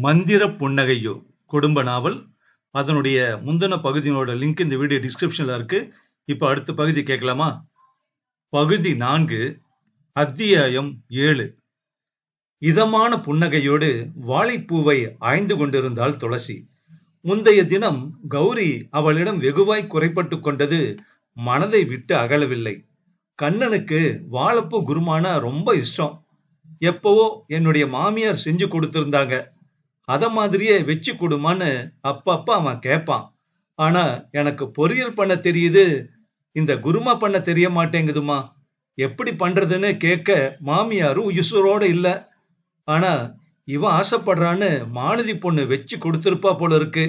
மந்திர புன்னகையோ குடும்ப நாவல். அதனுடைய முந்தின பகுதியோட லிங்க் இந்த வீடியோ டிஸ்கிரிப்ஷன்ல இருக்கு. இப்ப அடுத்த பகுதி கேட்கலாமா? பகுதி 4, அத்தியாயம் 7. இதமான புன்னகையோடு வாழைப்பூவை ஆய்ந்து கொண்டிருந்தாள் துளசி. முந்தைய தினம் கௌரி அவளிடம் வெகுவாய் குறைப்பட்டு கொண்டது மனதை விட்டு அகலவில்லை. கண்ணனுக்கு வாழைப்பூ குருமானா ரொம்ப இஷ்டம். எப்பவோ என்னுடைய மாமியார் செஞ்சு கொடுத்திருந்தாங்க. அத மாதிரியே வச்சு கொடுமான்னு அப்பப்ப அவன் கேட்பான். ஆனா எனக்கு பொரியல் பண்ண தெரியுது, இந்த குருமா பண்ண தெரிய மாட்டேங்குதுமா. எப்படி பண்றதுன்னு கேட்க மாமியாரும் உசுரோட இல்ல. ஆனா இவன் ஆசைப்படுறான்னு மாலதி பொண்ணு வச்சு கொடுத்திருப்பா போல இருக்கு.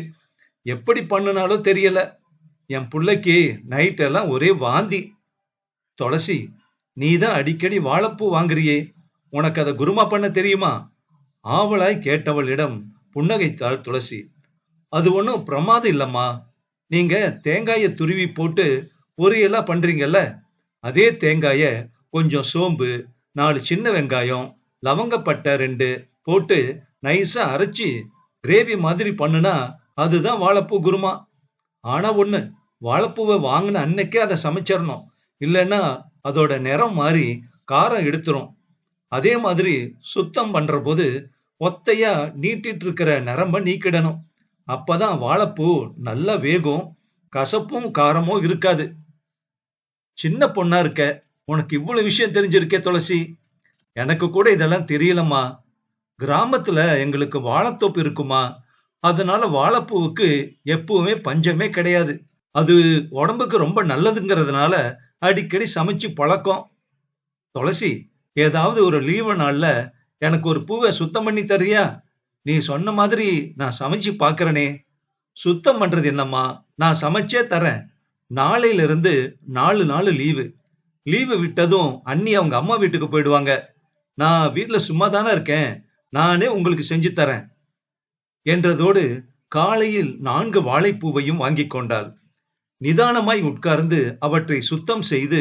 எப்படி பண்ணுனாலும் தெரியல. என் புள்ளைக்கு நைட் எல்லாம் ஒரே வாந்தி. துளசி, நீதான் அடிக்கடி வாழைப்பூ வாங்குறியே, உனக்கு அதை குருமா பண்ண தெரியுமா? ஆவலாய் கேட்டவளிடம் புன்னகைத்தாள் துளசி. அது ஒன்றும் பிரமாதம் இல்லம்மா. நீங்க தேங்காயை துருவி போட்டு பொரியலா பண்றீங்கல்ல, அதே தேங்காய கொஞ்சம் சோம்பு, 4 சின்ன வெங்காயம், லவங்கப்பட்டை 2 போட்டு நைஸா அரைச்சி கிரேவி மாதிரி பண்ணுனா அதுதான் வாழைப்பூ குருமா. ஆனா ஒண்ணு, வாழைப்பூவை வாங்கின அன்னைக்கே அதை சமைச்சிடணும். இல்லைன்னா அதோட நிறம் மாறி காரம் எடுத்துரும். அதே மாதிரி சுத்தம் பண்ற போது ஒத்தையா நீட்டிட்டு இருக்கிற நரம்ப நீக்கிடணும். அப்பதான் வாழைப்பூ நல்லா வேகும், கசப்பும் காரமும் இருக்காது. சின்ன பொண்ணா இருக்க, உனக்கு இவ்வளவு விஷயம் தெரிஞ்சிருக்கே துளசி. எனக்கு கூட இதெல்லாம் தெரியலம்மா. கிராமத்துல எங்களுக்கு வாழைத்தோப்பு இருக்குமா, அதனால வாழைப்பூவுக்கு எப்பவுமே பஞ்சமே கிடையாது. அது உடம்புக்கு ரொம்ப நல்லதுங்கிறதுனால அடிக்கடி சமைச்சு பழக்கம். துளசி, ஏதாவது ஒரு லீவு நாள்ல எனக்கு ஒரு பூவை சுத்தம் பண்ணி தரியா? நீ சொன்ன மாதிரி நான் சமைச்சு பாக்குறனே. சுத்தம் பண்றது என்னம்மா, நான் சமைச்சே தரேன். நாளையில இருந்து 4 நாள் லீவு. லீவு விட்டதும் அண்ணி அவங்க அம்மா வீட்டுக்கு போயிடுவாங்க. நான் வீட்டுல சும்மா தானே இருக்கேன், நானே உங்களுக்கு செஞ்சு தரேன் என்றதோடு காலையில் 4 வாழைப்பூவையும் வாங்கி கொண்டாள். நிதானமாய் உட்கார்ந்து அவற்றை சுத்தம் செய்து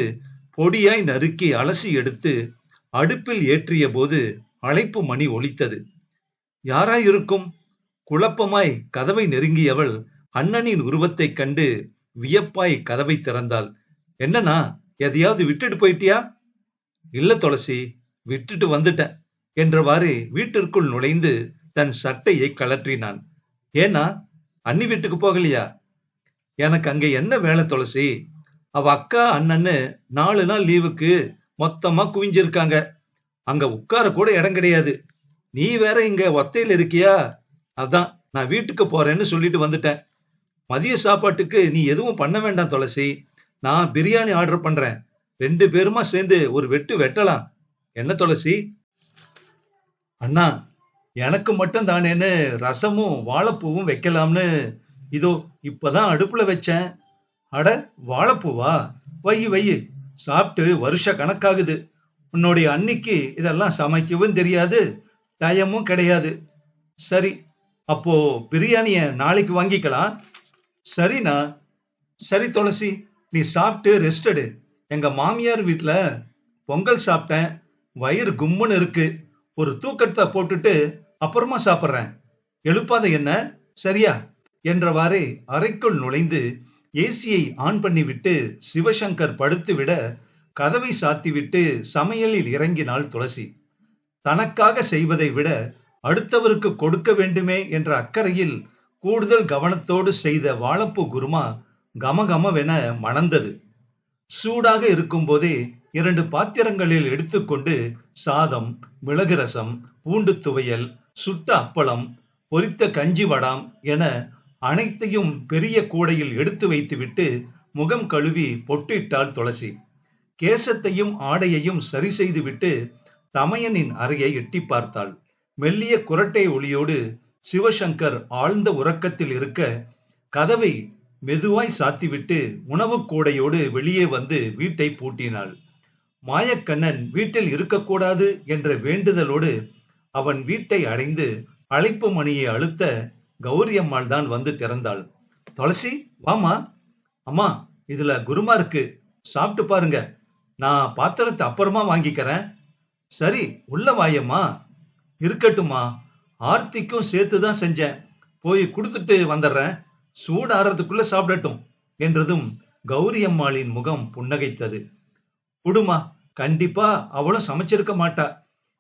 பொடியாய் நறுக்கி அலசி எடுத்து அடுப்பில் ஏற்றிய போது அழைப்பு மணி ஒலித்தது. யாராயிருக்கும்? குழப்பமாய் கதவை நெருங்கியவள் அண்ணனின் உருவத்தைக் கண்டு வியப்பாய் கதவை திறந்தாள். என்னன்னா, எதையாவது விட்டுட்டு போயிட்டியா? இல்ல துளசி, விட்டுட்டு வந்துட்டேன் என்றவாறு வீட்டிற்குள் நுழைந்து தன் சட்டையை கழற்றினான். ஏன்னா, அண்ணி வீட்டுக்கு போகலையா? எனக்கு அங்க என்ன வேலை துளசி? அவ அக்கா அண்ணன்னு 4 நாள் லீவுக்கு மொத்தமா குவிஞ்சிருக்காங்க. அங்க உட்கார கூட இடம் கிடையாது. நீ வேற இங்க ஒத்தையில இருக்கியா? அதான் நான் வீட்டுக்கு போறேன்னு சொல்லிட்டு வந்துட்டேன். மதிய சாப்பாட்டுக்கு நீ எதுவும் பண்ண வேண்டாம் துளசி. நான் பிரியாணி ஆர்டர் பண்றேன். 2 பேருமா சேர்ந்து ஒரு வெட்டு வெட்டலாம். என்ன துளசி? அண்ணா, எனக்கு மட்டும் தானேன்னு ரசமும் வாழைப்பூவும் வைக்கலாம்னு இதோ இப்பதான் அடுப்புல வச்சேன். அட, வாழைப்பூவா? வை வை, சாப்பிட்டு வருஷ கணக்காகுது. உன்னுடைய அன்னிக்கு இதெல்லாம் சமைக்கவும் தெரியாது, டயமும் கிடையாது. சரி, அப்போ பிரியாணிய நாளைக்கு வாங்கிக்கலாம். சரிண்ணா. சரி துளசி, நீ சாப்பிட்டு ரெஸ்ட் எடு. எங்க மாமியார் வீட்டுல பொங்கல் சாப்பிட்டேன், வயிறு கும்முன்னு இருக்கு. ஒரு தூக்கத்தை போட்டுட்டு அப்புறமா சாப்பிட்றேன். எழுப்பாத என்ன, சரியா என்றவாறே அறைக்குள் நுழைந்து ஏசியை ஆன் பண்ணிவிட்டு சிவசங்கர் படுத்து விட கதவை சாத்திவிட்டு சமையலில் இறங்கினாள் துளசி. தனக்காக செய்வதை விட அடுத்தவருக்கு கொடுக்க வேண்டுமே என்ற அக்கறையில் கூடுதல் கவனத்தோடு செய்த வாழைப்பூ குருமா கமகமவென மணந்தது. சூடாக இருக்கும் போதே 2 பாத்திரங்களில் எடுத்துக்கொண்டு சாதம், மிளகு ரசம், பூண்டு துவையல், சுட்ட அப்பளம், பொரித்த கஞ்சி வடாம் என அனைத்தையும் பெரிய கூடையில் எடுத்து வைத்துவிட்டு முகம் கழுவி பொட்டிட்டாள் துளசி. கேசத்தையும் ஆடையையும் சரி செய்துவிட்டு தமையனின் அறையை எட்டி பார்த்தாள். மெல்லிய குரட்டை ஒளியோடு சிவசங்கர் ஆழ்ந்த உறக்கத்தில் இருக்க கதவை மெதுவாய் சாத்திவிட்டு உணவு கூடையோடு வெளியே வந்து வீட்டை பூட்டினாள். மாயக்கண்ணன் வீட்டில் இருக்கக்கூடாது என்ற வேண்டுதலோடு அவன் வீட்டை அடைந்து அழைப்பு மணியை அழுத்த கௌரி அம்மாள் தான் வந்து திறந்தாள். துளசி, வாமா. அம்மா, இதுல குருமா இருக்கு, சாப்பிட்டு பாருங்க. நான் பாத்திரத்தை அப்புறமா வாங்கிக்கிறேன். சரி, உள்ள வாயம்மா. இருக்கட்டுமா, ஆர்த்திக்கும் சேர்த்துதான் செஞ்சேன். போய் கொடுத்துட்டு வந்துடுறேன். சூடாறதுக்குள்ள சாப்பிடட்டும் என்றதும் கௌரி அம்மாளின் முகம் புன்னகைத்தது. குடுமா, கண்டிப்பா அவளும் சமைச்சிருக்க மாட்டா.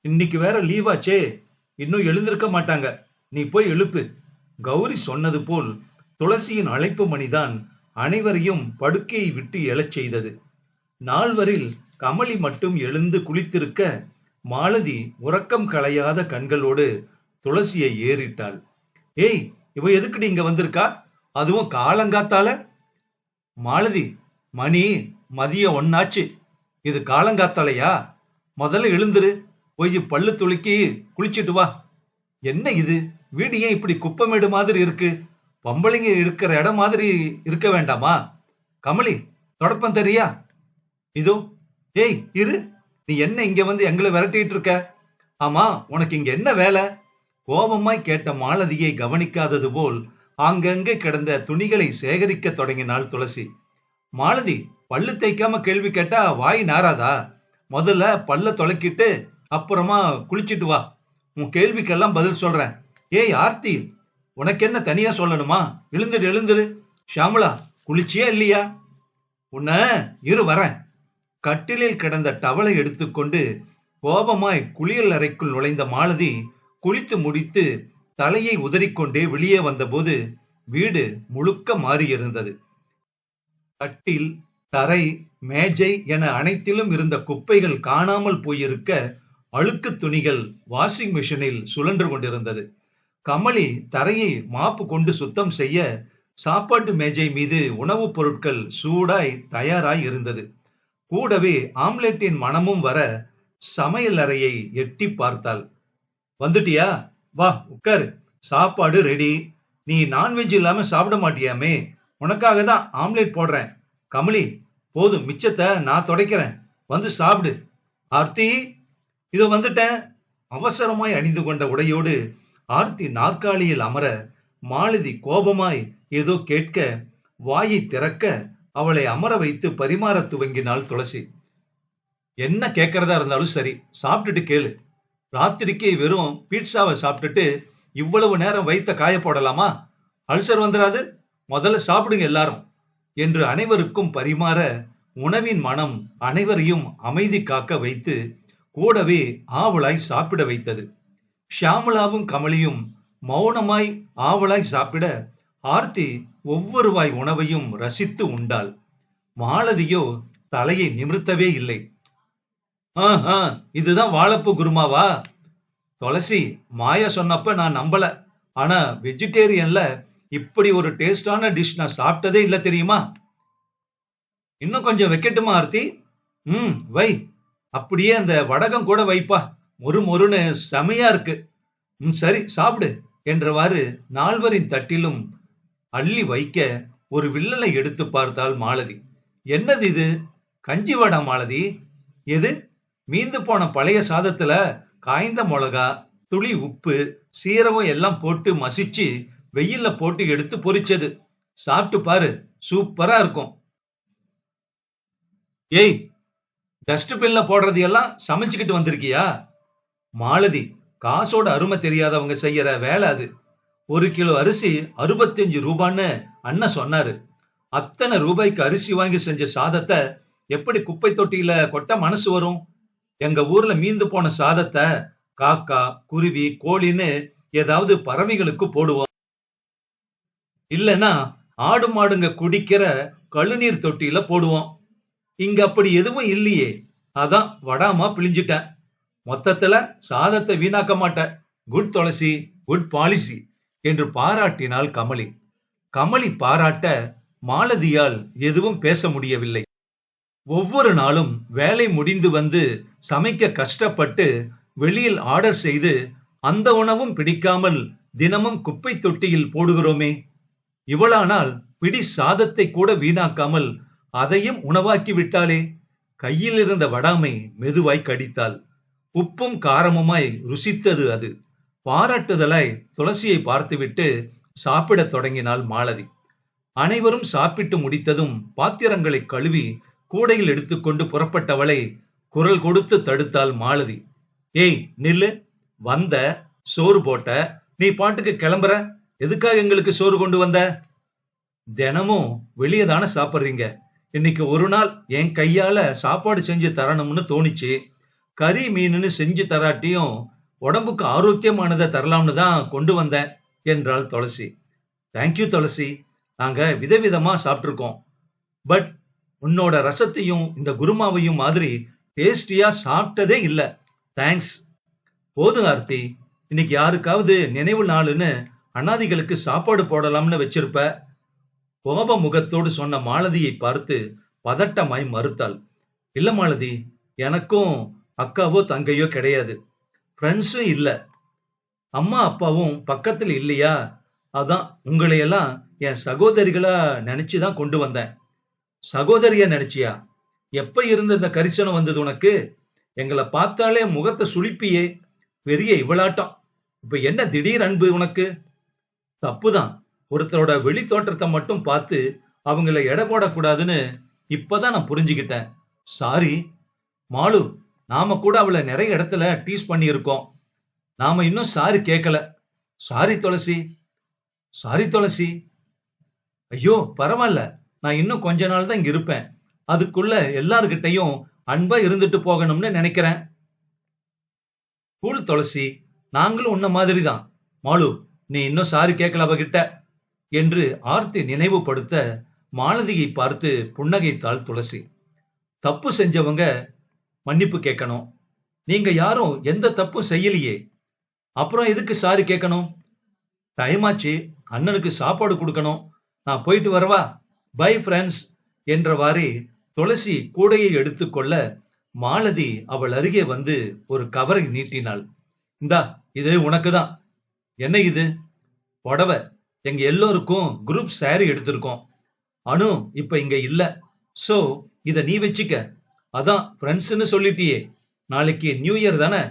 இன்னைக்கு வேற லீவாச்சே, இன்னும் எழுந்திருக்க மாட்டாங்க. நீ போய் எழுப்பு. கௌரி சொன்னது போல் துளசியின் அழைப்பு மணிதான் அனைவரையும் படுக்கையை விட்டு எழச் செய்தது. நால்வரில் கமலி மட்டும் எழுந்து குளித்திருக்க, மாலதி உறக்கம் களையாத கண்களோடு துளசியை ஏறிட்டாள். ஏய், இவ எதுக்குடி இங்க வந்திருக்கா? அதுவும் காலங்காத்தால? மாலதி, மணி மதியம் 1 ஆச்சு. இது காலங்காத்தாலையா? முதல்ல எழுந்துரு, போய் பல்லு துளுக்கி குளிச்சிட்டு வா. என்ன இது, வீடு ஏன் இப்படி குப்பமேடு மாதிரி இருக்கு? பொம்பளைங்க இருக்கிற இடம் மாதிரி இருக்க வேண்டாமா? கமலி, தொடப்பம் தெரியா? இதோ. ஏய் இரு, நீ என்ன இங்க வந்து எங்களை விரட்டிட்டு இருக்க? ஆமா, உனக்கு இங்க என்ன வேலை? கோபமாய் கேட்ட மாலதியை கவனிக்காதது போல் ஆங்கங்கே கிடந்த துணிகளை சேகரிக்க தொடங்கினாள் துளசி. மாலதி, பல்லு தேய்க்காம கேள்வி கேட்டா வாய் நாராதா? முதல்ல பல்ல தொலைக்கிட்டு அப்புறமா குளிச்சிட்டு வா. உன் கேள்விக்கெல்லாம் பதில் சொல்றேன். ஏய் ஆர்த்தி, உனக்கு என்ன தனியா சொல்லணுமா? எழுந்துடு எழுந்துடு. ஷாமலா, குளிச்சியா இல்லையா? உன்ன இரு வரேன். கட்டிலில் கிடந்த டவலை எடுத்துக்கொண்டு கோபமாய் குளியல் அறைக்குள் நுழைந்த மாலதி குளித்து முடித்து தலையை உதறிக்கொண்டே வெளியே வந்தபோது வீடு முழுக்க மாறியிருந்தது. கட்டில், தரை, மேஜை என அனைத்திலும் இருந்த குப்பைகள் காணாமல் போயிருக்க, அழுக்கு துணிகள் வாஷிங் மிஷினில் சுழன்று கொண்டிருந்தது. கமலி தரையை மாப்பு கொண்டு சுத்தம் செய்ய, சாப்பாட்டு மேஜை மீது உணவுப் பொருட்கள் சூடாய் தயாராய் இருந்தது. கூடவே ஆம்லெட்டின் மனமும் வர சமையல் அறையை எட்டி பார்த்தாள். வந்துட்டியா? வா உட்காரு, சாப்பாடு ரெடி. நீ நான்வெஜ் இல்லாம சாப்பிட மாட்டியாமே, உனக்காக தான் ஆம்லெட் போடுறேன். கமலி, போதும், மிச்சத்தை நான் துடைக்கிறேன், வந்து சாப்பிடு. ஆர்த்தி, இதோ வந்துட்டேன். அவசரமாய் அணிந்து கொண்ட உடையோடு ஆர்த்தி நாற்காலியில் அமர, மாலதி கோபமாய் ஏதோ கேட்க, வாயை திறக்க அவளை அமர வைத்து பரிமாற துவங்கினாள் துளசி. என்ன கேட்கறதா இருந்தாலும் சரி, சாப்பிட்டுட்டு கேளு. ராத்திரிக்கு வெறும் பீட்சாவை சாப்பிட்டுட்டு இவ்வளவு நேரம் வைத்த காய போடலாமா? அல்சர் வந்துடாது? முதல்ல சாப்பிடுங்க எல்லாரும் என்று அனைவருக்கும் பரிமாற, உணவின் மனம் அனைவரையும் அமைதி காக்க வைத்து கூடவே ஆவலாய் சாப்பிட வைத்தது. ஷியாமளாவும் கமலியும் மௌனமாய் ஆவலாய் சாப்பிட, ஆர்த்தி ஒவ்வொரு வாய் உணவையும் ரசித்து உண்டாள். மாலதியோ தலையை நிமிர்த்தவே இல்லை. இதுதான் வாழைப்பூ குருமாவா? துளசி, மாயா சொன்னப்ப நான் நம்பல. ஆனா வெஜிடேரியன்ல இப்படி ஒரு டேஸ்டான டிஷ் நான் சாப்பிட்டதே இல்ல தெரியுமா? இன்னும் கொஞ்சம் வைக்கட்டுமா ஆர்த்தி? வை. அப்படியே அந்த வடகம் கூட வைப்பா, மொறு மொறுன்னு செமையா இருக்கு. சரி சாப்பிடு என்றவாறு நால்வரின் தட்டிலும் அள்ளி வைக்க ஒரு வில்லலை எடுத்து பார்த்தாள் மாலதி. என்னது இது? கஞ்சி வடா மாலதி? எது? மீந்து போன பழைய சாதத்துல காய்ந்த மிளகா, துளி உப்பு, சீரகம் எல்லாம் போட்டு மசிச்சு வெயில்ல போட்டு எடுத்து பொரிச்சது. சாப்பிட்டு பாரு, சூப்பரா இருக்கும். ஏய், டஸ்ட்பின்ல போடுறது எல்லாம் சமைச்சுக்கிட்டு வந்திருக்கியா? மாலதி, காசோட அருமை தெரியாதவங்க செய்யற வேலை அது. 1 கிலோ அரிசி 65 ரூபான்னு அண்ணன் சொன்னாரு. அத்தனை ரூபாய்க்கு அரிசி வாங்கி செஞ்ச சாதத்தை எப்படி குப்பை தொட்டியில கொட்ட மனசு வரும்? எங்க ஊர்ல மீந்து போன சாதத்தை காக்கா, குருவி, கோழின்னு ஏதாவது பறவைகளுக்கு போடுவோம். இல்லைன்னா ஆடு மாடுங்க குடிக்கிற கழுநீர் தொட்டியில போடுவோம். இங்க அப்படி எதுவும் இல்லையே, அதான் வடாமா பிழிஞ்சிட்டேன். மொத்தத்துல சாதத்தை வீணாக்க மாட்டேன். குட் துளசி, குட் பாலிசி என்று பாராட்டினாள் கமலி. கமலி பாராட்ட மாலதியால் எதுவும் பேச முடியவில்லை. ஒவ்வொரு நாளும் வேலை முடிந்து வந்து சமைக்க கஷ்டப்பட்டு வெளியில் ஆர்டர் செய்து அந்த உணவும் பிடிக்காமல் தினமும் குப்பை தொட்டியில் போடுகிறோமே. இவளானால் பிடி சாதத்தை கூட வீணாக்காமல் அதையும் உணவாக்கி விட்டாளே. கையில் இருந்த வடாமை மெதுவாய் கடித்தாள். உப்பும் காரமுமாய் ருசித்தது அது. பாராட்டுதலாய் துளசியை பார்த்துவிட்டு சாப்பிடத் தொடங்கினாள் மாலதி. அனைவரும் சாப்பிட்டு முடித்ததும் பாத்திரங்களை கழுவி கூடையில் எடுத்துக்கொண்டு புறப்பட்டவளை குரல் கொடுத்து தடுத்தாள் மாலதி. ஏய் நில்லு, வந்த சோறு போட்ட, நீ பாட்டுக்கு கிளம்புற. எதுக்காக எங்களுக்கு சோறு கொண்டு வந்த? தினமும் வெளியே தானே சாப்பிடுறீங்க. இன்னைக்கு ஒரு நாள் என் கையால சாப்பாடு செஞ்சு தரணும்னு தோணிச்சு. கறி மீனுன்னு செஞ்சு தராட்டியும் உடம்புக்கு ஆரோக்கியமானதை தரலாம்னு தான் கொண்டு வந்தேன் என்றாள் துளசி. தேங்க்யூ துளசி, நாங்க விதவிதமா சாப்பிட்டிருக்கோம். பட் உன்னோட ரசத்தையும் இந்த குருமாவையும் மாதிரி டேஸ்டியா சாப்பிட்டதே இல்ல. தேங்க்ஸ். போதும் ஆர்த்தி, இன்னைக்கு யாருக்காவது நினைவு நாளுன்னு அனாதிகளுக்கு சாப்பாடு போடலாம்னு வச்சிருப்ப. கோப முகத்தோடு சொன்ன மாலதியை பார்த்து பதட்டமாய் மறுத்தாள். இல்ல மாலதி, எனக்கும் அக்காவோ தங்கையோ கிடையாது, ஃப்ரெண்ட்ஸும் இல்ல, அம்மா அப்பாவும் பக்கத்துல இல்லையா, அதான் உங்களையெல்லாம் என் சகோதரிகளா நினைச்சுதான் கொண்டு வந்தேன். சகோதரியா நினைச்சியா? எப்ப இருந்த இந்த கரிசனம் வந்தது உனக்கு? எங்களை பார்த்தாலே முகத்தை சுளிப்பியே, பெரிய இவளாட்டம். இப்ப என்ன திடீர் அன்பு உனக்கு? தப்புதான். ஒருத்தரோட வெளி தோற்றத்தை மட்டும் பார்த்து அவங்கள எடை போடக்கூடாதுன்னு இப்பதான் நான் புரிஞ்சுக்கிட்டேன். சாரி மாலு, நாம கூட அவளை நிறைய இடத்துல டீஸ் பண்ணி இருக்கோம். நாம இன்னும் சாரி கேட்கல. சாரி துளசி, சாரி துளசி. ஐயோ பரவாயில்ல, நான் இன்னும் கொஞ்ச நாள் தான் இங்க இருப்பேன். அதுக்குள்ள எல்லார்கிட்டையும் அன்பா இருந்துட்டு போகணும்னு நினைக்கிறேன். கூல் துளசி, நாங்களும் உன்ன மாதிரிதான். மாலு, நீ இன்னும் சாரி கேட்கல அவகிட்ட என்று ஆர்த்தி நினைவுபடுத்த மாலதியை பார்த்து புன்னகைத்தாள் துளசி. தப்பு செஞ்சவங்க மன்னிப்பு கேட்கணும். நீங்க யாரும் எந்த தப்பும் செய்யலையே, அப்புறம் எதுக்கு சாரி கேட்கணும்? டைமாச்சு, அண்ணனுக்கு சாப்பாடு கொடுக்கணும். நான் போயிட்டு வரவா? பை ஃப்ரெண்ட்ஸ் என்றவாறே துளசி கூடையை எடுத்துக்கொள்ள மாலதி அவள் அருகே வந்து ஒரு கவரை நீட்டினாள். இந்தா, இது உனக்குதான். என்ன இது? புடவை. எங்க எல்லோருக்கும் குரூப் சாரி எடுத்திருக்கோம். அனு இப்ப இங்க இல்ல, சோ இத நீ வச்சுக்க. அதான் ஃப்ரெண்ட்ஸ்னு சொல்லிட்டியே, நாளைக்கு நியூ இயர் தானே,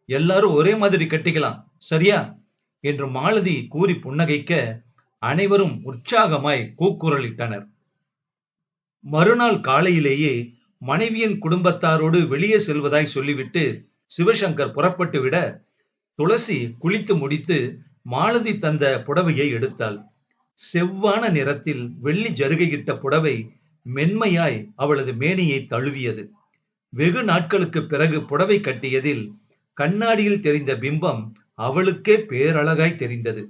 எல்லாரும் ஒரே மாதிரி கட்டிக்கலாம், சரியா என்று மாலதி கூறி புன்னகைக்க அனைவரும் உற்சாகமாய் கூக்குரலிட்டனர். மறுநாள் காலையிலேயே மனைவியின் குடும்பத்தாரோடு வெளியே செல்வதாய் சொல்லிவிட்டு சிவசங்கர் புறப்பட்டு விட, துளசி குளித்து முடித்து மாலதி தந்த புடவையை எடுத்தாள். செவ்வான நிறத்தில் வெள்ளி ஜருகையிட்ட புடவை மென்மையாய் அவளது மேனியை தழுவியது. வெகு நாட்களுக்கு பிறகு புடவை கட்டியதில் கண்ணாடியில் தெரிந்த பிம்பம் அவளுக்கே பேரழகாய் தெரிந்தது.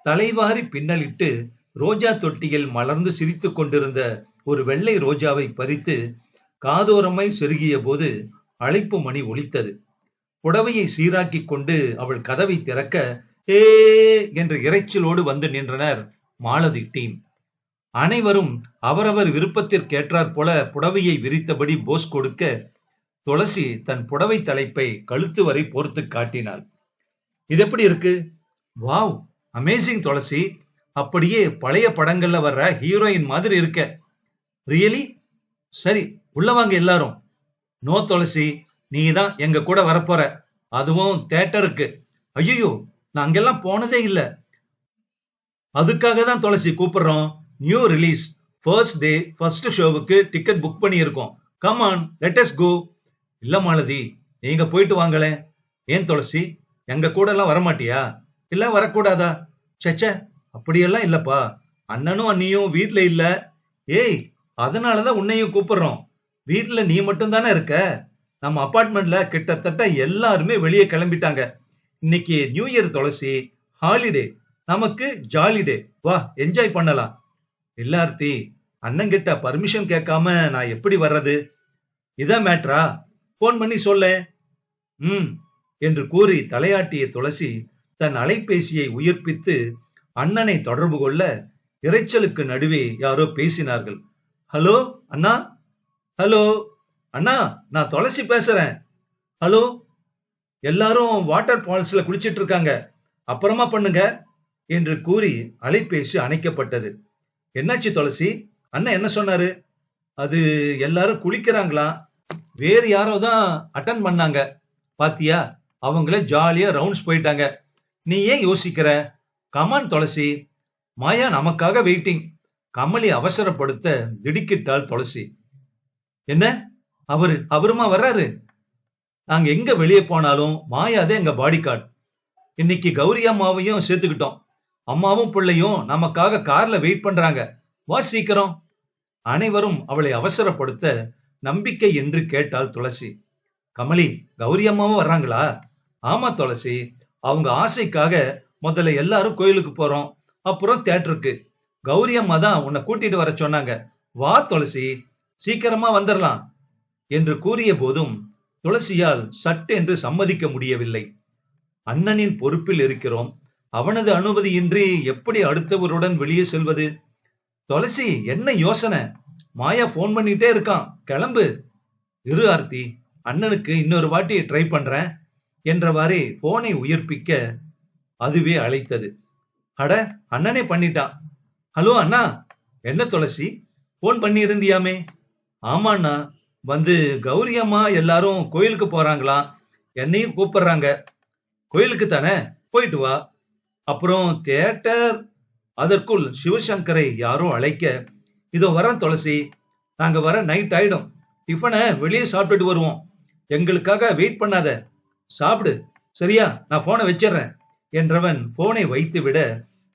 தலைவாரி பின்னலிட்டு ரோஜா தொட்டியில் மலர்ந்து சிரித்துக் கொண்டிருந்த ஒரு வெள்ளை ரோஜாவை பறித்து காதோரமாய் செருகிய போது அழைப்பு மணி ஒலித்தது. புடவையை சீராக்கி கொண்டு அவள் கதவை திறக்க ஏ என்ற இறைச்சலோடு வந்து நின்றனர் மாலதி டீம். அனைவரும் அவரவர் விருப்பத்திற்கேற்றாற் போல புடவையை விரித்தபடி போஸ் கொடுக்க, துளசி தன் புடவை தலைப்பை கழுத்து வரை போர்த்து காட்டினாள். இது எப்படி இருக்கு? வாவ், அமேசிங் துளசி, அப்படியே பழைய படங்கள்ல வர்ற ஹீரோயின் மாதிரி இருக்க. ரியலி? சரி, உள்ள வாங்க எல்லாரும். நோ துளசி, நீ தான் எங்க கூட வரப்போற, அதுவும் தியேட்டருக்கு. ஐயோ, நான் அங்கெல்லாம் போனதே இல்ல. அதுக்காக தான் துளசி கூப்பிடுறோம். New release first day first ஷோவுக்கு டிக்கெட் புக் பண்ணி இருக்கோம். Come on, let us go. இல்ல மாலதி, நீங்க போயிட்டு வாங்களேன். ஏன் துளசி, எங்க கூட எல்லாம் வரமாட்டியா? இல்ல வரக்கூடாதா? சச்ச, அப்படியெல்லாம் இல்லப்பா. அண்ணனும் அண்ணியும் வீட்ல இல்ல. ஏய், அதனாலதான் உன்னையும் கூப்பிடுறோம். வீட்டுல நீ மட்டும் தானே இருக்க. நம்ம அபார்ட்மெண்ட்ல கிட்டத்தட்ட எல்லாருமே வெளியே கிளம்பிட்டாங்க. இன்னைக்கு நியூ இயர் துளசி, ஹாலிடே, நமக்கு ஜாலிடே. வா, என்ஜாய் பண்ணலாம். இல்ல ஆர்த்தி, அண்ணன் கிட்ட பர்மிஷன் கேட்காம நான் எப்படி வர்றது? இதான் மேட்ரா? போன் பண்ணி சொல்ல. என்று கூறி தலையாட்டிய துளசி தன் அலைபேசியை உயிர்ப்பித்து அண்ணனை தொடர்பு கொள்ள, இறைச்சலுக்கு நடுவே யாரோ பேசினார்கள். ஹலோ அண்ணா, ஹலோ அண்ணா, நான் துளசி பேசுறேன். ஹலோ, எல்லாரும் வாட்டர் ஃபால்ஸ்ல குளிச்சிட்டு இருக்காங்க, அப்புறமா பண்ணுங்க என்று கூறி அலைபேசி அணைக்கப்பட்டது. என்னாச்சு துளசி? அண்ணன் என்ன சொன்னாரு? அது எல்லாரும் குளிக்கிறாங்களா, வேறு யாரோ தான் அட்டன் பண்ணாங்க பாத்தியா, அவங்கள ஜாலியா ரவுண்ட்ஸ் போயிட்டாங்க. நீ ஏன் யோசிக்கிற? கமான் துளசி, மாயா நமக்காக வெயிட்டிங். கமலி அவசரப்படுத்த திடுக்கிட்டாள் துளசி. என்ன, அவருமா வர்றாரு? நாங்க எங்க வெளியே போனாலும் மாயாதே எங்க பாடி கார்டு. இன்னைக்கு கௌரி அம்மாவையும் சேர்த்துக்கிட்டோம். அம்மாவும் பிள்ளையும் நமக்காக கார்ல வெயிட் பண்றாங்க. வா சீக்கிரம். அனைவரும் அவளை அவசரப்படுத்த நம்பிக்கை என்று கேட்டாள் துளசி. கமலி, கௌரி அம்மாவும் வர்றாங்களா? ஆமா துளசி, அவங்க ஆசைக்காக முதல்ல எல்லாரும் கோயிலுக்கு போறோம், அப்புறம் தியேட்டருக்கு. கௌரி அம்மா தான் உன்னை கூட்டிட்டு வர சொன்னாங்க. வா துளசி, சீக்கிரமா வந்துடலாம் என்று கூறிய போதும் துளசியால் சட்டென்று சம்மதிக்க முடியவில்லை. அண்ணனின் பொறுப்பில் இருக்கிறோம், அவனது அனுமதியின்றி எப்படி அடுத்தவருடன் வெளியே செல்வது? துளசி, என்ன யோசனை? மாயா போன் பண்ணிட்டே இருக்கான், கிளம்பு. இரு ஆர்த்தி, அண்ணனுக்கு இன்னொரு வாட்டி ட்ரை பண்றேன் என்றவாறே போனை உயிர்ப்பிக்க அதுவே அழைத்தது. அட, அண்ணனே பண்ணிட்டான். ஹலோ அண்ணா. என்ன துளசி, போன் பண்ணி இருந்தியாமே? ஆமா அண்ணா, வந்து கௌரி அம்மா எல்லாரும் கோயிலுக்கு போறாங்களாம், என்னையும் கூப்பிடுறாங்க. கோயிலுக்கு தானே, போயிட்டு வா. அப்புறம் தியேட்டர். அதற்குள் சிவசங்கரை யாரோ அழைக்க, இதோ வரேன் துளசி, நாங்க வர நைட் ஆயிடும். டிஃபனை வெளியே சாப்பிட்டுட்டு வருவோம், எங்களுக்காக வெயிட் பண்ணாத, சாப்பிடு. சரியா, நான் போனை வச்சிடறேன் என்றவன் போனை வைத்து விட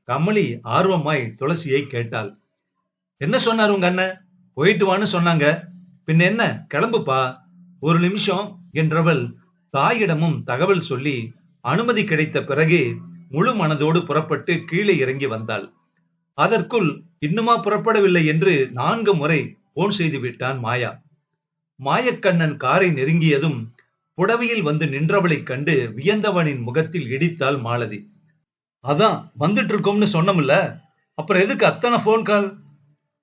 கமலி ஆர்வமாய் துளசியை கேட்டாள். என்ன சொன்னார் உங்க அண்ணன்? போயிட்டு வான்னு சொன்னாங்க. பின்ன என்ன, கிளம்புப்பா. ஒரு நிமிஷம் என்றவள் தாயிடமும் தகவல் சொல்லி அனுமதி கிடைத்த பிறகு முழு மனதோடு புறப்பட்டு கீழே இறங்கி வந்தாள். அதற்குள் இன்னுமா புறப்படவில்லை என்று 4 முறை போன் செய்து விட்டான் மாயா. மாயக்கண்ணன் காரை நெருங்கியதும் புடவையில் வந்து நின்றவளை கண்டு வியந்தவனின் முகத்தில் இடித்தாள் மாலதி. அதான் வந்துட்டு இருக்கோம்னு சொன்னோம்ல, அப்புறம் எதுக்கு அத்தனை போன் கால்?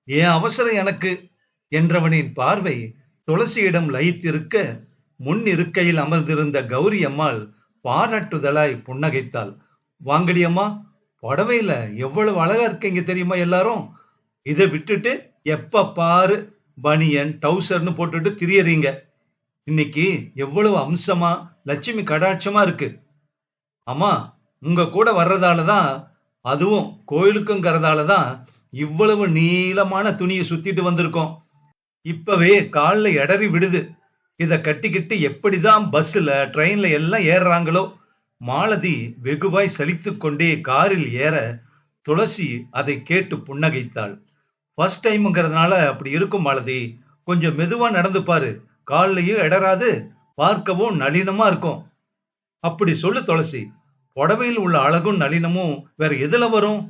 ஏன் அவசரம் எனக்கு என்றவனின் பார்வை துளசியிடம் லயித்திருக்க, முன் இருக்கையில் அமர்ந்திருந்த கௌரி அம்மாள் பாராட்டுதலாய் புன்னகைத்தாள். வாங்கடி அம்மா, புடவையில எவ்வளவு அழகா இருக்கீங்க தெரியுமா எல்லாரும்? இதை விட்டுட்டு எப்ப பாரு பனியன் டவுசர்னு போட்டுட்டு திரியறீங்க. இன்னைக்கு எவ்வளவு அம்சமா லட்சுமி கடாட்சமா இருக்கு. அம்மா, உங்க கூட வர்றதாலதான், அதுவும் கோயிலுக்குங்கிறதாலதான் இவ்வளவு நீளமான துணியை சுத்திட்டு வந்திருக்கோம். இப்பவே கால்ல இடறி விடுது. இத கட்டிக்கிட்டு எப்படிதான் பஸ்ல ட்ரெயின்ல எல்லாம் ஏறுறாங்களோ. மாலதி வெகுவாய் சலித்துக் கொண்டே காரில் ஏற துளசி அதை கேட்டு புன்னகைத்தாள். ஃபர்ஸ்ட் டைம்ங்கிறதுனால அப்படி இருக்கும் மாலதி, கொஞ்சம் மெதுவா நடந்து பாரு, கால்லையும் இடராது, பார்க்கவும் நளினமா இருக்கும். அப்படி சொல்லு துளசி, புடவையில் உள்ள அழகும் நளினமும் வேற எதுல வரும்?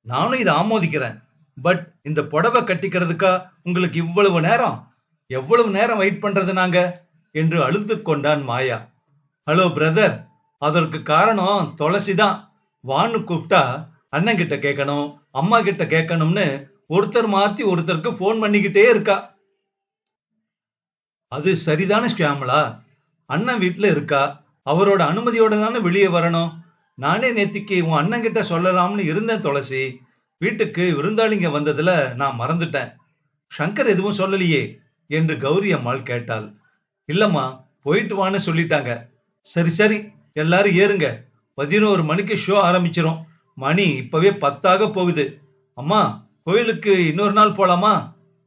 நானும் இதை ஆமோதிக்கிறேன். பட் இந்த புடவை கட்டிக்கிறதுக்கா உங்களுக்கு இவ்வளவு நேரம்? எவ்வளவு நேரம் வெயிட் பண்றது நாங்க என்று அழுது கொண்டான் மாயா. ஹலோ பிரதர், அதற்கு காரணம் துளசி தான். வான்னு கூப்பிட்டா அண்ணன் கிட்ட கேட்கணும், அம்மா கிட்ட கேட்கணும்னு ஒருத்தர் மாத்தி ஒருத்தருக்கு போன் பண்ணிக்கிட்டே இருக்கா. அது சரிதானே ஷியாமலா? அண்ணன் வீட்டுல இருக்கா, அவரோட அனுமதியோட தானே வெளியே வரணும். நானே நேத்திக்கு உன் அண்ணன் கிட்ட சொல்லலாம்னு இருந்தேன் துளசி. வீட்டுக்கு விருந்தாளிங்க வந்ததுல நான் மறந்துட்டேன். சங்கர் எதுவும் சொல்லலையே என்று கௌரி அம்மாள் கேட்டாள். இல்லம்மா, போயிட்டு வான்னு சொல்லிட்டாங்க. சரி சரி, எல்லாரும் ஏறுங்க, 11 மணிக்கு ஷோ ஆரம்பிச்சிரும். மணி இப்பவே 10 போகுது. அம்மா, கோயிலுக்கு இன்னொரு நாள் போலாமா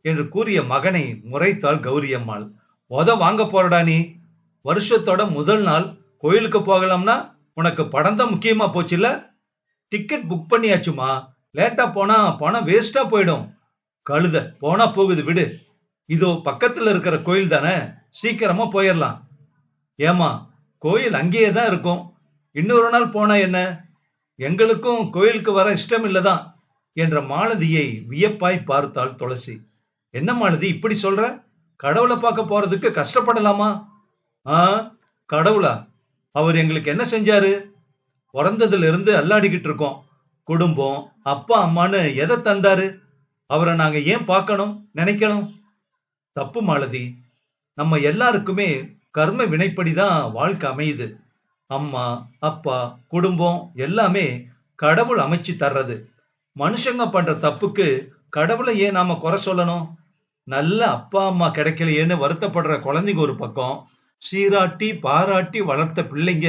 என்று கூறிய மகனை முறைத்தாள் கௌரி அம்மாள். வாங்க போறடா நீ, வருஷத்தோட முதல் நாள் கோயிலுக்கு போகலாம்னா உனக்கு படம் தான் முக்கியமா போச்சுல்ல? டிக்கெட் புக் பண்ணியாச்சுமா, லேட்டா போனா பணம் வேஸ்டா போயிடும். கழுத போனா போகுது, விடு. இதோ பக்கத்துல இருக்கிற கோயில் தானே, சீக்கிரமா போயிடலாம். ஏமா, கோயில் அங்கேயே தான் இருக்கும், இன்னொரு நாள் போனா என்ன? எங்களுக்கும் கோயிலுக்கு வர இஷ்டம் இல்லதான் என்ற மாலதியை வியப்பாய் பார்த்தாள் துளசி. என்ன மாலதி இப்படி சொல்ற? கடவுளை பார்க்க போறதுக்கு கஷ்டப்படலாமா? கடவுளா? அவர் எங்களுக்கு என்ன செஞ்சாரு? பிறந்ததுல இருந்து அல்லாடிக்கிட்டு இருக்கோம். குடும்பம், அப்பா அம்மான்னு எதை தந்தாரு? அவரை நாங்க ஏன் பார்க்கணும், நினைக்கணும்? தப்பு மாலதி. நம்ம எல்லாருக்குமே கர்ம வினைப்படிதான் வாழ்க்கை அமையுது. அம்மா, அப்பா, குடும்பம் எல்லாமே கடவுள் அமைச்சு தர்றது. மனுஷங்க பண்ற தப்புக்கு கடவுளை ஏன் நாம குறை சொல்லணும்? நல்ல அப்பா அம்மா கிடைக்கலையேன்னு வருத்தப்படுற குழந்தைங்க ஒரு பக்கம், சீராட்டி பாராட்டி வளர்த்த பிள்ளைங்க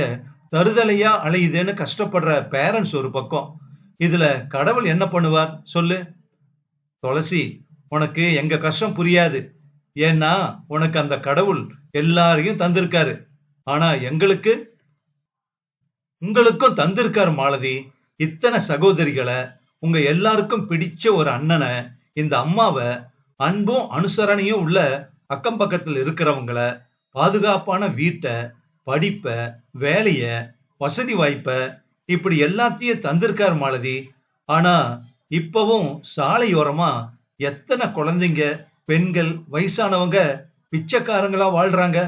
தருதலையா அலையுதுன்னு கஷ்டப்படுற பேரண்ட்ஸ் ஒரு பக்கம். இதுல கடவுள் என்ன பண்ணுவார் சொல்லு? துளசி, உனக்கு எங்க கஷ்டம் புரியாது. ஏன்னா உனக்கு அந்த கடவுள் எல்லாரையும் தந்திருக்காரு. ஆனா எங்களுக்கு உங்களுக்கும் தந்திருக்கார் மாலதி. இத்தனை சகோதரிகளை, உங்க எல்லாருக்கும் பிடிச்ச ஒரு அண்ணனை, இந்த அம்மாவை, அன்பும் அனுசரணையும் உள்ள அக்கம் பக்கத்தில் இருக்கிறவங்கள, பாதுகாப்பான வீட்டை, படிப்ப, வேலைய, வசதி வாய்ப்ப, இப்படி எல்லாத்தையும் தந்திருக்கார் மாலதி. ஆனா இப்பவும் சாலையோரமா எத்தனை குழந்தைங்க, பெண்கள், வயசானவங்க பிச்சைக்காரங்களா வாழ்றாங்க.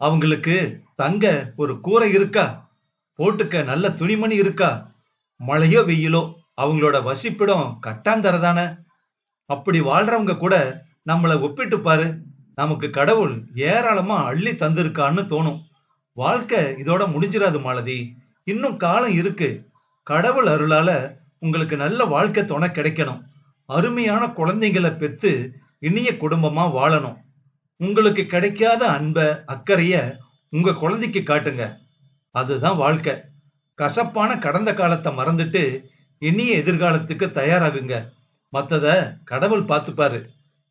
அவங்களுக்கு தங்க ஒரு கூரை இருக்கா? போட்டுக்க நல்ல துணிமணி இருக்கா? மழையோ வெயிலோ அவங்களோட வசிப்பிடம் கட்டாந்தரதானே. அப்படி வாழ்றவங்க கூட நம்மளை ஒப்பிட்டு பாரு, நமக்கு கடவுள் ஏராளமா அள்ளி தந்திருக்கான்னு தோணும். வாழ்க்கை இதோட முடிஞ்சிராது மாலதி. இன்னும் காலம் இருக்கு. கடவுள் அருளால உங்களுக்கு நல்ல வாழ்க்கை துணை கிடைக்கணும். அருமையான குழந்தைங்களை பெத்து இனிய குடும்பமா வாழணும். உங்களுக்கு கிடைக்காத அன்ப, அக்கறைய உங்க குழந்தைக்கு காட்டுங்க. அதுதான் வாழ்க்கை. கசப்பான கடந்த காலத்தை மறந்துட்டு இனிய எதிர்காலத்துக்கு தயாராகுங்க. மத்தத கடவுள் பார்த்துப்பாரு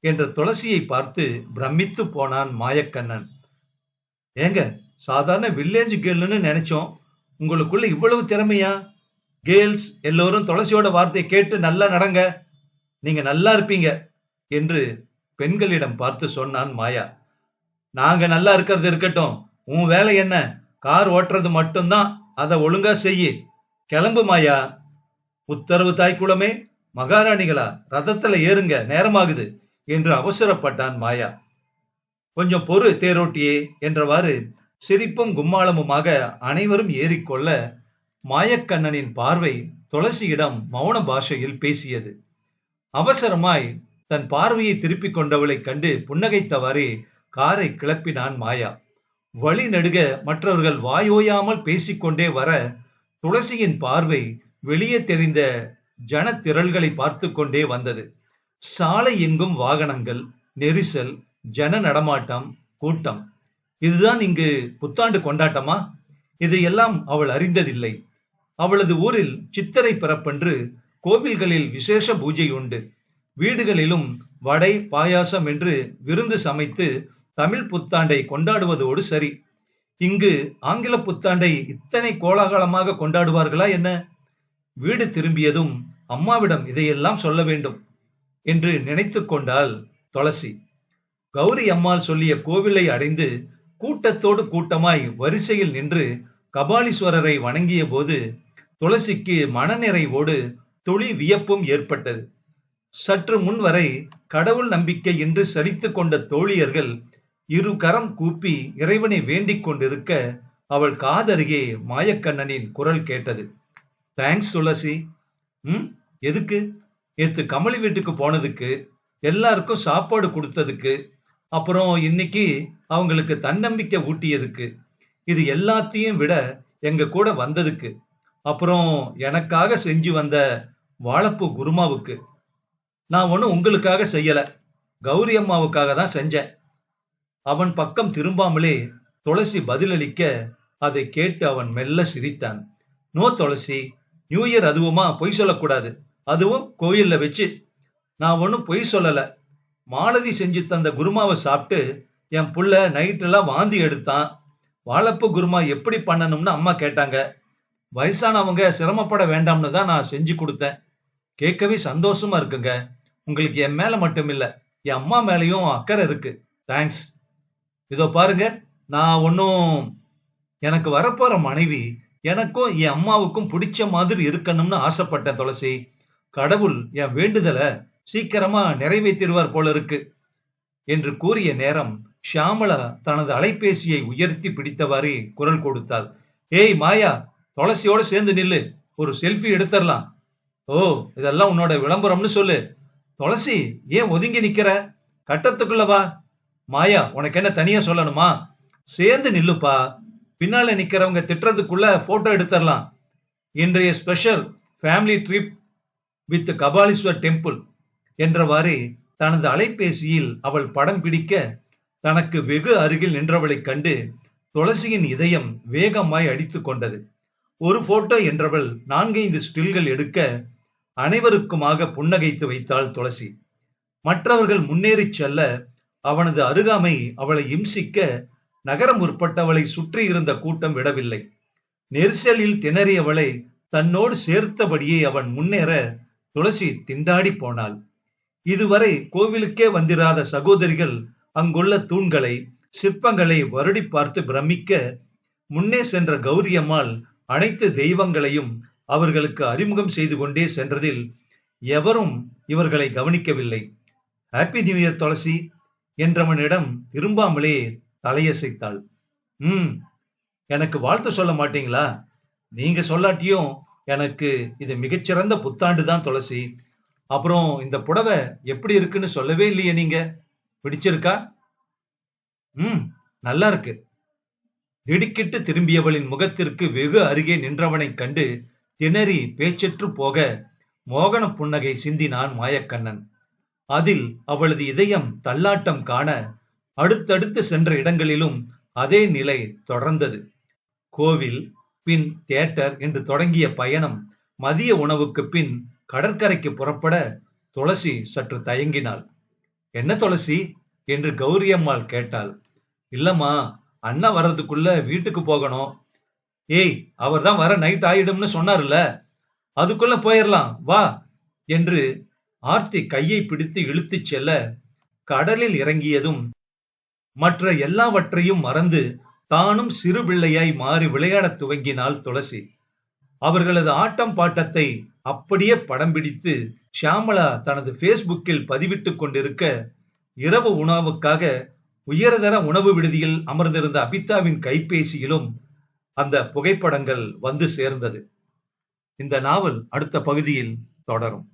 என்ற துளசியை பார்த்து பிரமித்து போனான் மாயக்கண்ணன். ஏங்க, சாதாரண வில்லேஜ் கேர்ள்னு நினைச்சோம், உங்களுக்குள்ள இவ்வளவு திறமையா? கேர்ள்ஸ் எல்லோரும் துளசியோட வார்த்தையை கேட்டு நல்லா நடங்க, நீங்க நல்லா இருப்பீங்க என்று பெண்களிடம் பார்த்து சொன்னான் மாயா. நாங்க நல்லா இருக்கிறது இருக்கட்டும், உன் வேலை என்ன? கார் ஓட்டுறது மட்டும்தான், அதை ஒழுங்கா செய்யி. கிளம்பு மாயா. உத்தரவு தாய்க்குளமே. மகாராணிகளா, ரதத்துல ஏறுங்க, நேரமாகுது என்று அவசரப்பட்டான் மாயா. கொஞ்சம் பொறு தேரோட்டியே என்றவாறு சிரிப்பும் கும்மாளமுமாக அனைவரும் ஏறிக்கொள்ள, மாயக்கண்ணனின் பார்வை துளசியிடம் மௌன பாஷையில் பேசியது. அவசரமாய் தன் பார்வையை திருப்பிக் கொண்டவளை கண்டு புன்னகைத்தவாறே காரை கிளப்பினான் மாயா. வழி நெடுக மற்றவர்கள் வாயோயாமல் பேசிக்கொண்டே வர, துளசியின் பார்வை வெளியே தெரிந்த ஜன திரள்களை பார்த்து கொண்டே வந்தது. சாலை எங்கும் வாகனங்கள், நெரிசல், ஜன நடமாட்டம், கூட்டம். இதுதான் இங்கு புத்தாண்டு கொண்டாட்டமா? இதையெல்லாம் அவள் அறிந்ததில்லை. அவளது ஊரில் சித்திரை பிறப்பன்று கோவில்களில் விசேஷ பூஜை உண்டு. வீடுகளிலும் வடை, பாயாசம் என்று விருந்து சமைத்து தமிழ் புத்தாண்டை கொண்டாடுவதோடு சரி. இங்கு ஆங்கில புத்தாண்டை இத்தனை கோலாகலமாக கொண்டாடுவார்களா என்ன? வீடு திரும்பியதும் அம்மாவிடம் இதையெல்லாம் சொல்ல வேண்டும் என்று நினைத்து கொண்டாள் துளசி. கௌரி அம்மாள் சொல்லிய கோவிலை அடைந்து கூட்டத்தோடு கூட்டமாய் வரிசையில் நின்று கபாலீஸ்வரரை வணங்கிய போது துளசிக்கு மனநிறைவோடு துளி வியப்பும் ஏற்பட்டது. சற்று முன் வரை கடவுள் நம்பிக்கை என்று சலித்து கொண்ட தோழியர்கள் இரு கரம் கூப்பி இறைவனை வேண்டிக் கொண்டிருக்க, அவள் காதருகே மாயக்கண்ணனின் குரல் கேட்டது. தேங்க்ஸ் துளசி. எதுக்கு? நேத்து கமலி வீட்டுக்கு போனதுக்கு, எல்லாருக்கும் சாப்பாடு கொடுத்ததுக்கு, அப்புறம் இன்னைக்கு அவங்களுக்கு தன்னம்பிக்கை ஊட்டியதுக்கு, இது எல்லாத்தையும் விட எங்க கூட வந்ததுக்கு, அப்புறம் எனக்காக செஞ்சு வந்த வாழைப்பூ குருமாவுக்கு. நான் ஒன்னும் உங்களுக்காக செய்யல, கௌரி அம்மாவுக்காக தான் செஞ்சேன். அவன் பக்கம் திரும்பாமலே துளசி பதிலளிக்க, அதை கேட்டு அவன் மெல்ல சிரித்தான். நோ துளசி, நியூ இயர் அதுவுமா பொய் சொல்லக்கூடாது, அதுவும் கோயில்ல வச்சு. நான் ஒன்னும் பொய் சொல்லல. மாலதி செஞ்சு தந்த குருமாவை சாப்பிட்டு என் புள்ள நைட்டெல்லாம் வாந்தி எடுத்தான். வாழைப்பூ குருமா எப்படி பண்ணணும்னு அம்மா கேட்டாங்க. வயசானவங்க சிரமப்பட வேண்டாம்னு தான் நான் செஞ்சு கொடுத்தேன். கேட்கவே சந்தோஷமா இருக்குங்க. உங்களுக்கு என் மேல மட்டும் இல்ல, என் அம்மா மேலையும் அக்கறை இருக்கு. தேங்க்ஸ். இதோ பாருங்க, நான் ஒன்னும், எனக்கு வரப்போற மனைவி எனக்கும் என் அம்மாவுக்கும் பிடிச்ச மாதிரி இருக்கணும்னு ஆசைப்பட்டேன் துளசி. கடவுள் என் வேண்டுதலை சீக்கிரமா நிறைவேற்றிடுவார் போல இருக்கு என்று கூறிய நேரம் ஷியாமளா தனது அலைபேசியை உயர்த்தி பிடித்தவாறே குரல் கொடுத்தாள். ஏய் மாயா, துளசியோட சேர்ந்து நில்லு, ஒரு செல்ஃபி எடுத்துடலாம். ஓ, இதெல்லாம் உன்னோட விளம்பரம்னு சொல்லு. துளசி, ஏன் ஒதுங்கி நிக்கிற? கட்டத்துக்குள்ள வா. மாயா, உனக்கு என்ன தனியா சொல்லணுமா? சேர்ந்து நில்லுப்பா, பின்னால நிக்கிறவங்க திட்டுறதுக்குள்ள போட்டோ எடுத்துடலாம். இன்றைய special family trip with Kapaleeshwar temple என்றவாறே தனது அலைபேசியில் அவள் படம் பிடிக்க, தனக்கு வெகு அருகில் நின்றவளை கண்டு துளசியின் இதயம் வேகமாய் அடித்து கொண்டது. ஒரு போட்டோ என்றவள் 4-5 ஸ்டில்கள் எடுக்க அனைவருக்குமாக புன்னகைத்து வைத்தாள் துளசி. மற்றவர்கள் முன்னேறி செல்ல அவனது அருகாமை அவளை இம்சிக்க நகரம் முற்பட்டவளை சுற்றி இருந்த கூட்டம் விடவில்லை. நெரிசலில் திணறியவளை தன்னோடு சேர்த்தபடியே அவன் முன்னேற துளசி திண்டாடி போனாள். இதுவரை கோவிலுக்கே வந்திராத சகோதரிகள் அங்குள்ள தூண்களை, சிற்பங்களை வருடி பார்த்து பிரமிக்க, முன்னே சென்ற கௌரியம்மாள் அனைத்து தெய்வங்களையும் அவர்களுக்கு அறிமுகம் செய்து கொண்டே சென்றதில் எவரும் இவர்களை கவனிக்கவில்லை. ஹாப்பி நியூ இயர் துளசி என்றவனிடம் திரும்பாமலே தலையசைத்தாள். எனக்கு வாழ்த்து சொல்ல மாட்டீங்களா? நீங்க சொல்லாட்டியும் எனக்கு இது மிகச்சிறந்த புத்தாண்டு தான் துளசி. அப்புறம் இந்த புடவை எப்படி இருக்குன்னு சொல்லவே இல்லையே நீங்க. பிடிச்சிருக்கா? நல்லா இருக்கு. திடுக்கிட்டு திரும்பியவளின் முகத்திற்கு வெகு அருகே நின்றவனை கண்டு திணறி பேச்சற்று போக மோகன புன்னகை சிந்தினான் மாயக்கண்ணன். அதில் அவளது இதயம் தள்ளாட்டம் காண அடுத்தடுத்து சென்ற இடங்களிலும் அதே நிலை தொடர்ந்தது. கோவில், பின் தியேட்டர் என்று தொடங்கிய பயணம் மதிய உணவுக்கு பின் கடற்கரைக்கு புறப்பட துளசி சற்று தயங்கினாள். என்ன துளசி என்று கௌரியம்மாள் கேட்டாள். இல்லம்மா, அண்ணா வர்றதுக்குள்ள வீட்டுக்கு போகணும். ஏய், அவர் தான் வர நைட் ஆயிடும்னு சொன்னார்ல, அதுக்குள்ள போயிடலாம் வா என்று ஆர்த்தி கையை பிடித்து இழுத்துச் செல்ல கடலில் இறங்கியதும் மற்ற எல்லாவற்றையும் மறந்து தானும் சிறு பிள்ளையாய் மாறி விளையாடத் துவங்கினாள் துளசி. அவர்களது ஆட்டம் பாட்டத்தை அப்படியே படம் பிடித்து ஷியாமளா தனது பேஸ்புக்கில் பதிவிட்டுக் கொண்டிருக்க, இரவு உணவுக்காக உயர்தர உணவு விடுதியில் அமர்ந்திருந்த அபிதாவின் கைபேசியிலும் அந்த புகைப்படங்கள் வந்து சேர்ந்தது. இந்த நாவல் அடுத்த பகுதியில் தொடரும்.